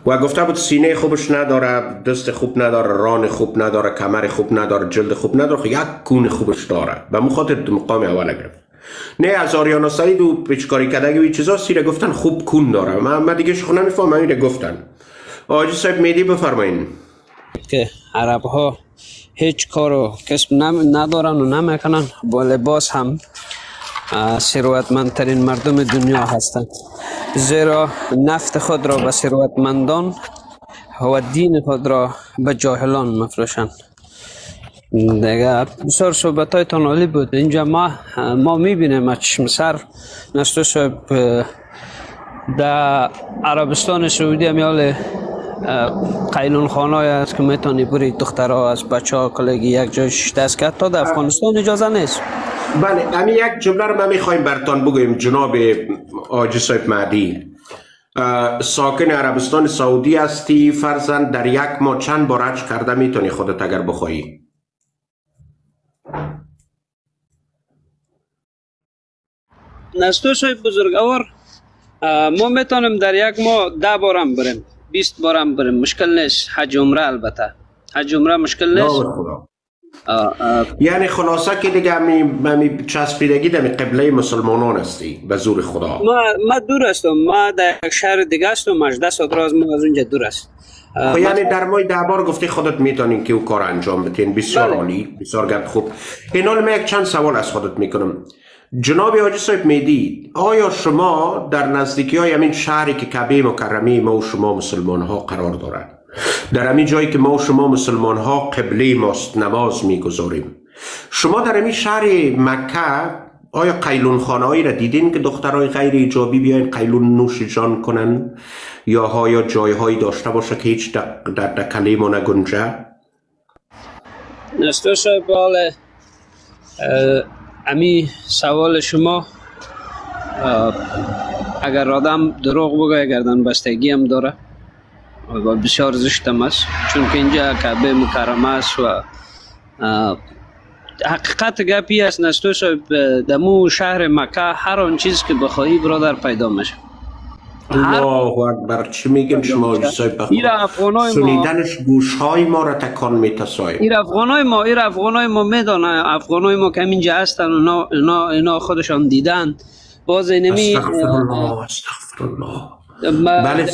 و گفته بود سینه خوبش نداره، دست خوب نداره، ران خوب نداره، کمر خوب نداره، جلد خوب نداره، خب یک کون خوبش داره و مخاطر مقام اول گرفت. نه از آریانا سعید و پیچکاری کدگی و چیزا سیره گفتن خوب کون داره. من دیگه شخو نمیفهم اینه گفتن. آجی صاحب مهدی بفرمایین. که عرب ها هیچ کار و کسب ندارن و نمیکنن، با لباس هم ثروتمندترین مردم دنیا هستند، زیرا نفت خود را به ثروتمندان و دین خود را به جاهلان مفروشند. دیگه بسیار صحبت های عالی بود. اینجا ما میبینیم چشم سر نستو صاحب در عربستان سعودی همیال قیلون خانه است که میتونی بری دخترها از بچه ها کلگی یک جای دست کرد. تا در افغانستان اجازه نیست. بله، همین یک جمله رو ما میخوایم برتان بگویم. جناب آجی صاحب مهدی، ساکن عربستان سعودی هستی، فرزند در یک ماه چند بار حج کرده میتونی خودت اگر بخوایی؟ نستو صاحب بزرگوار، ما میتونیم در یک ماه 10 بارم بریم، 20 بارم بریم، مشکل نیست. حج عمره البته، حج عمره مشکل نیست. یعنی خلاصه که دیگه می چسبیدگی در قبله مسلمانان هستی به زور خدا. ما دور هستم، ما در یک شهر دیگه هستم، 18 ساعت راه از ما از اونجا دور است. یعنی در ماه 10 بار گفتی خودت میتونین که او کار انجام بدین. بسیار عالی، بسیار گپ خوب. این حال من یک چند سوال از خودت میکنم. جناب حاجی صاحب مهدی، آیا شما در نزدیکی های همین شهری که کعبه مکرمه ما و شما مسلمان ها قرار دارد، در همین جایی که ما و شما مسلمان ها قبله ماست نماز میگذاریم، شما در همین شهر مکه آیا قیلون خانه هایی را دیدین که دخترای غیر ایجابی بیاین قیلون نوش جان کنن، یا جای هایی داشته باشه که هیچ در کله ما نگنجه؟ نستو صاحب، امی سوال شما اگر آدم دروغ بگه گردن بستگی هم داره و بسیار زشتم است، چون که اینجا کعبه مکرمه است و حقیقت گپی است. نستو صاحب، دمو شهر مکه هر آن چیز که بخواهی برادر پیدا میشه. الله اکبر. چی میگم شما حاجی صاحب؟ سنیدنش گوشهای ما را تکان میتساید. این افغانای ما میدانه، افغانای ما که اینجا هستن و اینا خودشان دیدن. باز اینمی استغفرالله. بله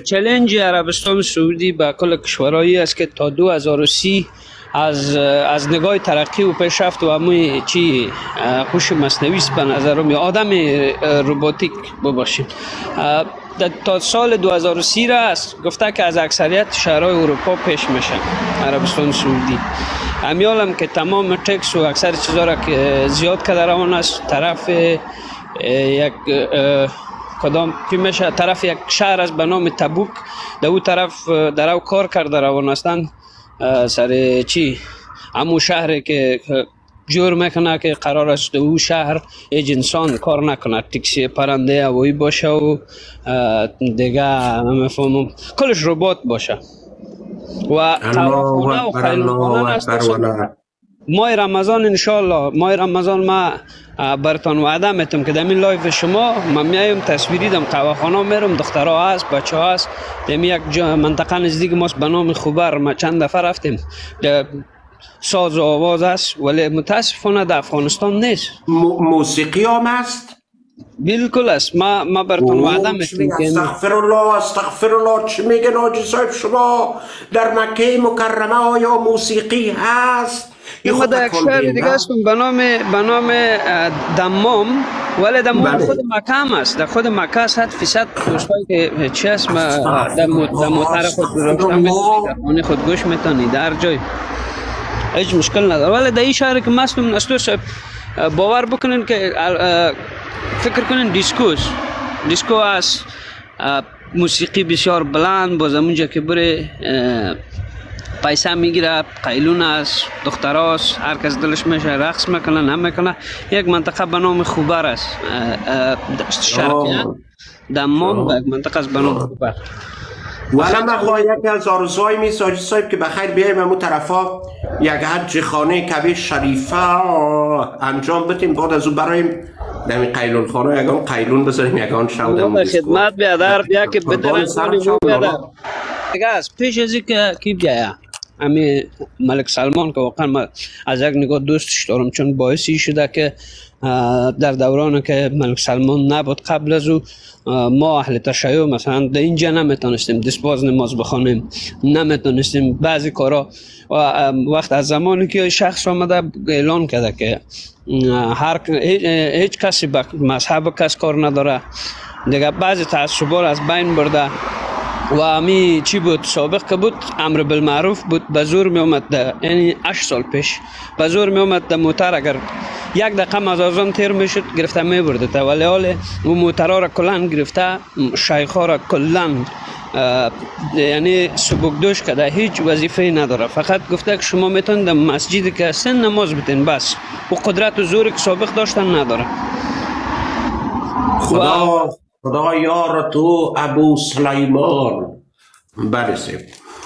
چلنج عربستان سعودی به کل کشورهایی است که تا 2030 از نگاه ترقی و پیشرفت و همون چی هوش مصنوعی به نظرم یا آدم روباتیک بباشیم، تا سال 2030 است گفته که از اکثریت شهرهای اروپا پیش میشه عربستان سعودی. امیالم که تمام تکس و اکثر چیزا را که زیاد کرده روان است طرف یک کدام که میشه طرف یک شهر است به نام تبوک، در او طرف در او کار کرده روان هستند سر چی همون شهر که جور میکنه که قرار است او شهر هیچ انسان کار نکنه، تاکسی پرنده هوایی باشه و دیگه نمیفهمم کلش ربات باشه و خونه و خیلخانه است. ماه رمضان انشالله، ماه رمضان ما برتان وعده میتم که دمی لایف شما من میایم تصویری دم قهوه‌خانه میرم، دخترها هست، بچه ها هست. دمی یک منطقه نزدیک ماست به نام خوبر، ما چند دفعه رفتیم، ساز و آواز است ولی متاسفانه در افغانستان نیست. موسیقی هم است؟ بالکل است. ما برتان وعده میتم که استغفرالله. چی میگن حاجی صاحب شما؟ در مکه مکرمه آیا موسیقی هست؟ ما در یک شهر دیگه هستم به نام دمام، ولی دمام خود مکه هم است. در خود مکه است 100% دوستایی که چی هست در موتر خود گذاشتن در خانه خود گوش میتونی در جای هیچ مشکل نداره. ولی در این شهر که ما هستم نستو صاحب باور بکنین که فکر کنین دیسکو است، موسیقی بسیار بلند، باز اونجا که بره پیسه میگیره، قیلون است، دختراست، هر کس دلش میشه رقص میکنه نمیکنه. یک منطقه به نام خوبر است، شرقی دمام به یک منطقه است به نام خوبر. ولی من خواهی یکی از آرزوهای میست حاجی صاحب که بخیر بیاییم همون طرفا یک حج خانه کعبه شریفه انجام بدیم، بعد از اون برایم دمی قیلون خانه یکان قیلون بزنیم یکان شو دم به خدمت بیادر بیا که بدرن کنیم بیادر دیگه از پیش از این که کی بیایا امی ملک سلمان که واقعا من از یک نگاه دوستش دارم چون باعثی شده که در دوران که ملک سلمان نبود قبل از او ما اهل تشیع مثلا در اینجا نمیتونستیم دستباز نماز بخوانیم، نمیتونستیم بعضی کارا وقت از زمانی که شخص آمده اعلان کرده که هیچ کسی به مذهب کس کار نداره دیگه بعضی تعصبات از بین برده و امی چی بود سابق که بود امر بالمعروف بود به زور می اومد یعنی 8 سال پیش به زور می اومد موتر اگر یک دقیقه از آن تیر میشد گرفته می برده ولی حال اون موترها را کلان گرفته شیخا را کلان یعنی سبکدوش کرده هیچ وظیفه نداره فقط گفته که شما میتونید مسجدی که هستین نماز بتین بس و قدرت و زوری که سابق داشتن نداره. خدا یار تو ابو سلیمان برسیم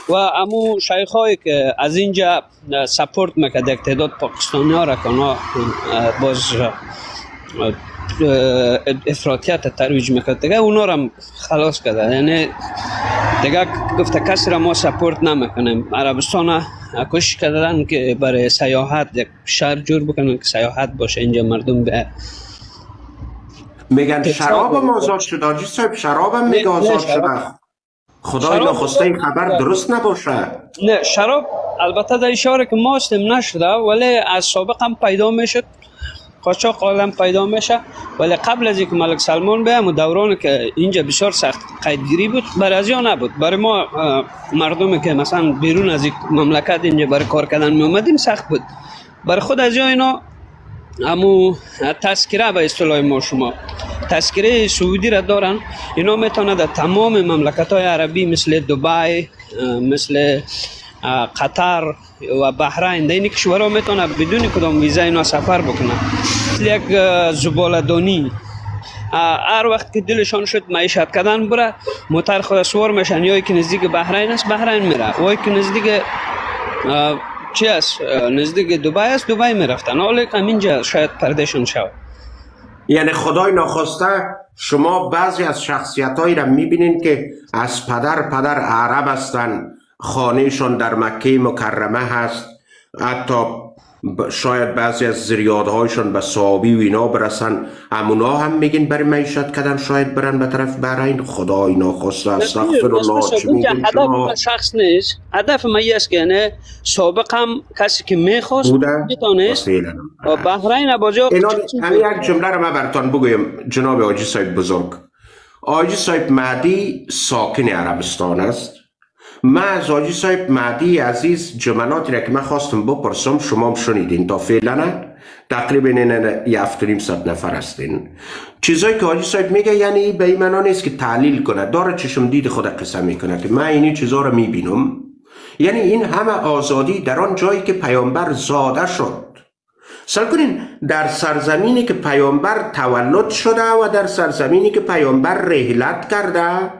و امو شیخایی که از اینجا سپورت میکرد یک تعداد پاکستانی ها را کنه باز افراطیت ترویج میکرد دیگه اونا را خلاص کرده یعنی دیگه گفته کسی را ما سپورت نمیکنیم. عربستان کوشش کردن که برای سیاحت یک شهر جور بکنن که سیاحت باشه اینجا مردم به میگن شراب هم آزاد شده آجی صاحب شراب هم میگه آزاد شده خدای نخسته این خبر درست نباشه. نه شراب البته در اشاره که ما استم نشده ولی از سابق هم پیدا میشد قاچاق عالم پیدا میشه ولی قبل از اینکه ملک سلمان بیام و دوران که اینجا بسیار سخت قیدگیری بود برای از یا نبود برای ما مردمی که مثلا بیرون از مملکت اینجا برای کار کردن می اومدیم سخت بود برای خود از یا اینا امو تذکره به اصطلاح ما شما تذکره سعودی را دارن اینا میتونه در تمام مملکت های عربی مثل دبی مثل قطر و بحرین در این کشورها میتونه بدون کدام ویزا اینا سفر بکنه مثل یک زباله‌دانی هر وقت که دلشان شد معیشت کردن بره موتر خود سوار میشن یا که نزدیک بحرین است بحرین میره و که نزدیک چی است نزدیک دبی است دبی میرفتن حالا اینجا شاید پردهشون شود. یعنی خدای ناخواسته شما بعضی از شخصیتایی را میبینین که از پدر عرب هستن خانهشان در مکه مکرمه هست حتی شاید بعضی از زریادهایشان به صحابی و اینا برسن امونا هم میگین برای معیشت کردن شاید برن به طرف بحرین خدای ناخواسته استغفرالله چی میگین شما هدف شخص نیست هدف من است که نه سابق هم کسی که میخواست میتونست و بحرین بازی یک جمله را من براتون بگویم جناب حاجی صاحب بزرگ حاجی صاحب مهدی ساکن عربستان است من از حاجی صاحب مهدی عزیز جملاتی را که من خواستم بپرسم شما هم شنیدین تا فعلا تقریبا 700 نفر هستین چیزایی که حاجی صاحب میگه یعنی به این معنا نیست که تحلیل کنه داره چشم دید خود قصه میکنه که من اینی چیزا رو میبینم یعنی این همه آزادی در آن جایی که پیامبر زاده شد سال کنین در سرزمینی که پیامبر تولد شده و در سرزمینی که پیامبر رحلت کرده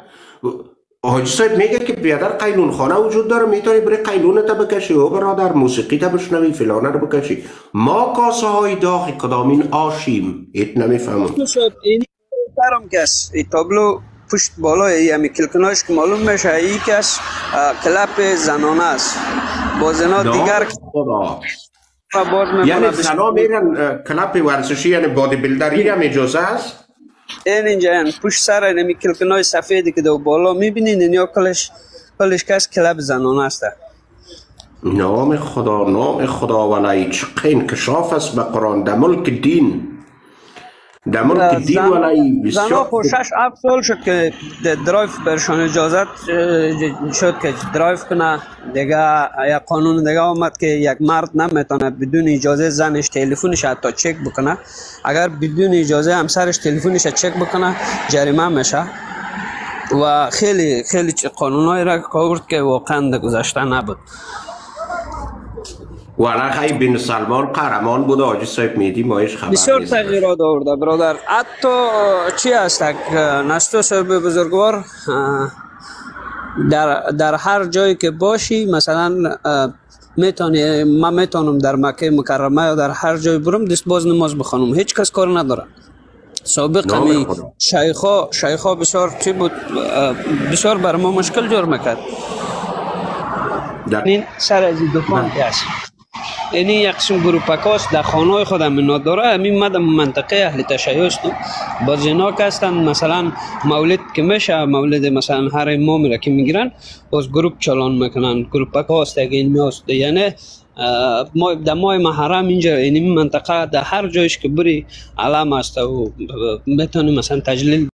حاجی صاحب میگه که بیادر قیلون خانه وجود داره میتونی بری قیلون تا بکشی و برادر موسیقی تا بشنوی فلانه رو بکشی ما کاسه های داغی کدامین آشیم ایت نمیفهمم این دارم که این تابلو پشت بالای همی کلکناش که معلوم میشه ای که کلپ زنانه است با زنا دیگر یعنی زنا میرن کلپ ورزشی یعنی بادی بیلدری هم اجازه است اینجا پشت سر نمی کلکنای سفیدی که دو بالا میبینین اینیا کلش کس کلب زنانه است نام خدا ولای چقدر انکشاف است به قرآن در ملک دین ولای بسیار زنا خو 6-7 سال شد که درایف برشان اجازت شد که درایف کنه دیگه یک قانون دیگه آمد که یک مرد نمیتونه بدون اجازه زنش تلفنش حتی چک بکنه اگر بدون اجازه همسرش تلفنش چک بکنه جریمه میشه و خیلی قانونایی را کاورد که واقعا گذشته نبود والا خیلی بن سلمان قهرمان بود حاجی صاحب مهدی مایش خبر بسیار تغییرات آورده برادر حتی چی هست نستو صاحب بزرگوار در هر جایی که باشی مثلا من میتونم در مکه مکرمه یا در هر جای برم دست باز نماز بخونم هیچ کس کار نداره سابق می شیخا بسیار چی بود، بسیار بر ما مشکل جور میکرد. این سر از دکان هست، یعنی یک قسم گروپکاست در خانه خودم اینا داره. همین مدام منطقه اهل تشیع است، باز اینا که هستن مثلا مولد که میشه، مولد مثلا هر امامی را که میگیرن باز گروپ چالان میکنن، گروپکاست اگه این میاست. یعنی ما در ماه محرم اینجا این منطقه در هر جایش که بری علم است و بتونی مثلا تجلیل